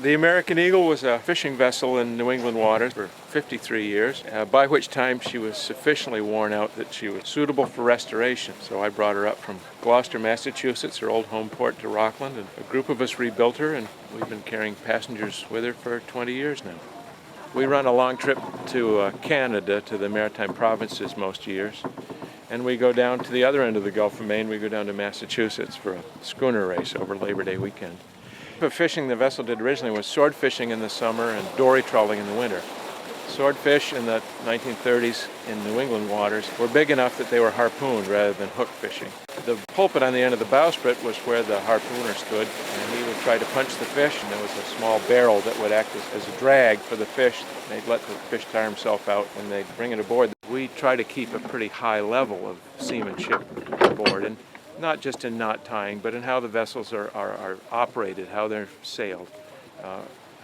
The American Eagle was a fishing vessel in New England waters for 53 years, by which time she was sufficiently worn out that she was suitable for restoration. So I brought her up from Gloucester, Massachusetts, her old home port, to Rockland, and a group of us rebuilt her, and we've been carrying passengers with her for 20 years now. We run a long trip to Canada, to the Maritime Provinces most years, and we go down to the other end of the Gulf of Maine. We go down to Massachusetts for a schooner race over Labor Day weekend. The fishing the vessel did originally was sword fishing in the summer and dory trawling in the winter. Swordfish in the 1930s in New England waters were big enough that they were harpooned rather than hook fishing. The pulpit on the end of the bowsprit was where the harpooner stood, and he would try to punch the fish, and there was a small barrel that would act as a drag for the fish. They'd let the fish tire himself out when they'd bring it aboard. We try to keep a pretty high level of seamanship aboard, and not just in knot tying, but in how the vessels are operated, how they're sailed,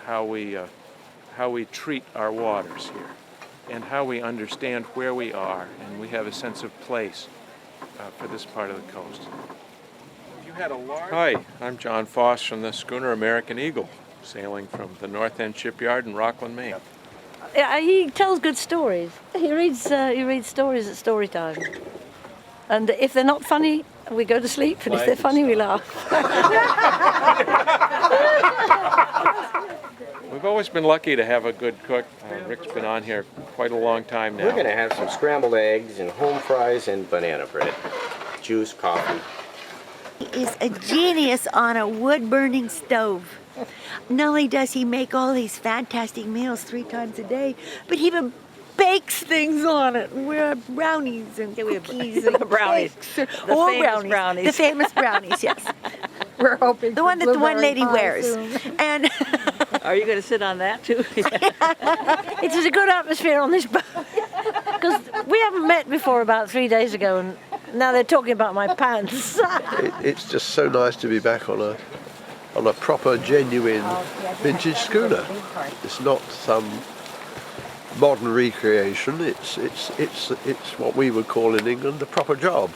how we treat our waters here, and how we understand where we are, and we have a sense of place for this part of the coast. You had a large... Hi, I'm John Foss from the schooner American Eagle, sailing from the North End Shipyard in Rockland, Maine. Yeah, he tells good stories. He reads stories at story time. And if they're not funny, we go to sleep, and if they're funny, we laugh. We've always been lucky to have a good cook. Rick's been on here quite a long time now. We're going to have some scrambled eggs and home fries and banana bread, juice, coffee. He is a genius on a wood-burning stove. Not only does he make all these fantastic meals 3 times a day, but he even bakes things on it. We have brownies and cookies and brownies. Brownies. The famous brownies, yes. We're hoping the one that the one lady wears. Soon. And Are you going to sit on that too? it is a good atmosphere on this boat. Because we haven't met before about 3 days ago, and now they're talking about my pants. It's just so nice to be back on a proper, genuine vintage schooner. It's not some modern recreation. It's what we would call in England a proper job.